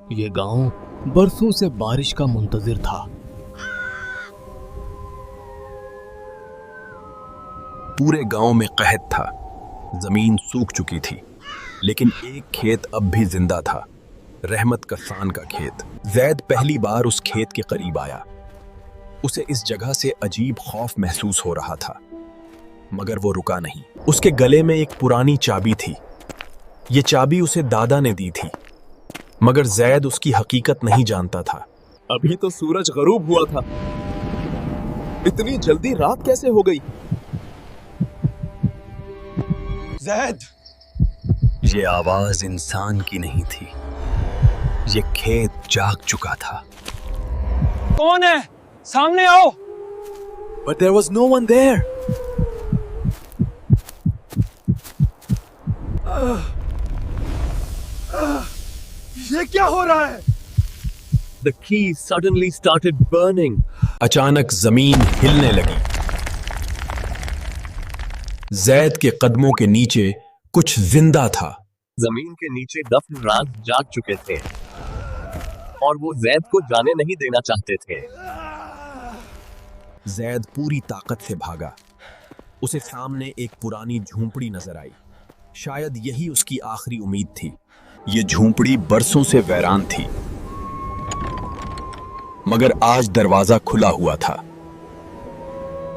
ये गांव बरसों से बारिश का मुंतजिर था। पूरे गांव में कहत था। जमीन सूख चुकी थी, लेकिन एक खेत अब भी जिंदा था, रहमत कसान का खेत। जैद पहली बार उस खेत के करीब आया। उसे इस जगह से अजीब खौफ महसूस हो रहा था, मगर वो रुका नहीं। उसके गले में एक पुरानी चाबी थी। ये चाबी उसे दादा ने दी थी, मगर जैद उसकी हकीकत नहीं जानता था। अभी तो सूरज गरूब हुआ था, इतनी जल्दी रात कैसे हो गई? जैद! ये आवाज इंसान की नहीं थी, ये खेत जाग चुका था। कौन है? सामने आओ। But there was no one there. ये क्या हो रहा है? The key suddenly started burning. अचानक जमीन हिलने लगी। जैद के कदमों के नीचे कुछ जिंदा था। जमीन के नीचे दफन राज जाग चुके थे और वो जैद को जाने नहीं देना चाहते थे। जैद पूरी ताकत से भागा। उसे सामने एक पुरानी झोंपड़ी नजर आई। शायद यही उसकी आखिरी उम्मीद थी। ये झोंपड़ी बरसों से वीरान थी, मगर आज दरवाजा खुला हुआ था।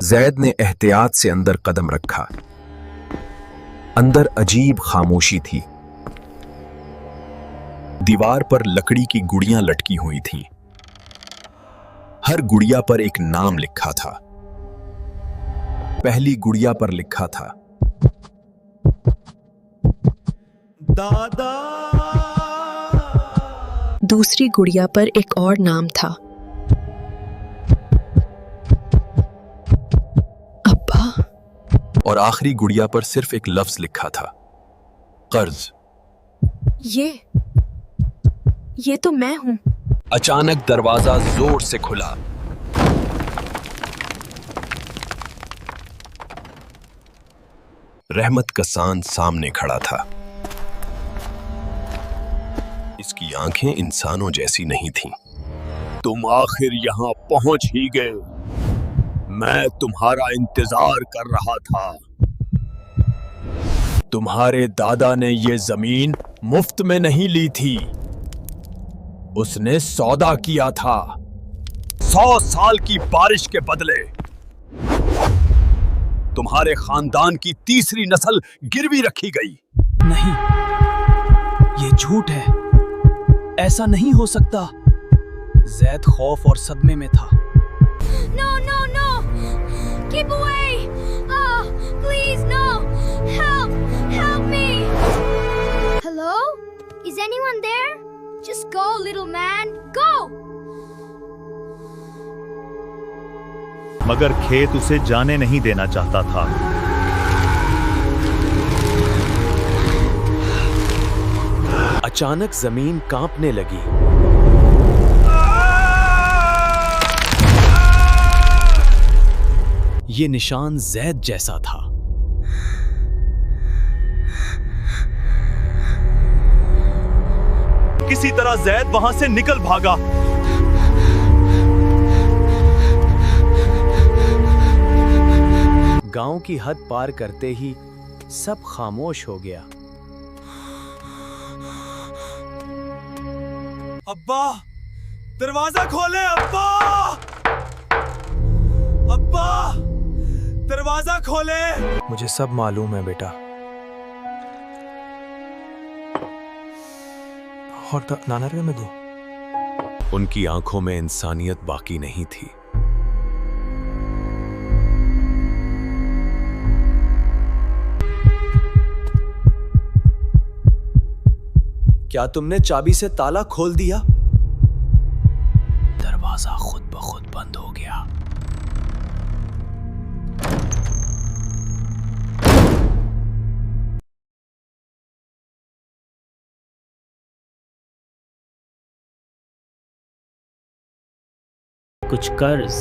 जैद ने एहतियात से अंदर कदम रखा। अंदर अजीब खामोशी थी। दीवार पर लकड़ी की गुड़ियां लटकी हुई थीं। हर गुड़िया पर एक नाम लिखा था। पहली गुड़िया पर लिखा था दादा। दूसरी गुड़िया पर एक और नाम था, अब्बा। और आखिरी गुड़िया पर सिर्फ एक लफ्ज लिखा था, कर्ज। ये तो मैं हूं। अचानक दरवाजा जोर से खुला। रहमत कसान सामने खड़ा था। इसकी आंखें इंसानों जैसी नहीं थीं। तुम आखिर यहां पहुंच ही गए। मैं तुम्हारा इंतजार कर रहा था। तुम्हारे दादा ने ये जमीन मुफ्त में नहीं ली थी, उसने सौदा किया था 100 साल की बारिश के बदले। तुम्हारे खानदान की तीसरी नस्ल गिरवी रखी गई। नहीं, ये झूठ है। ऐसा नहीं हो सकता। जैद खौफ और सदमे में था। No, no, no! Keep away! Oh, please, no! Help! Help me! Hello? Is anyone there? Just go, little man, go! मगर खेत उसे जाने नहीं देना चाहता था। अचानक जमीन कांपने लगी। ये निशान जैद जैसा था। किसी तरह जैद वहां से निकल भागा। गांव की हद पार करते ही सब खामोश हो गया। अब्बा, दरवाजा खोले। अब्बा, अब्बा, दरवाजा खोले। मुझे सब मालूम है बेटा। और नाना रे में दो। उनकी आंखों में इंसानियत बाकी नहीं थी। क्या तुमने चाबी से ताला खोल दिया? दरवाजा खुद ब खुद बंद हो गया। कुछ कर्ज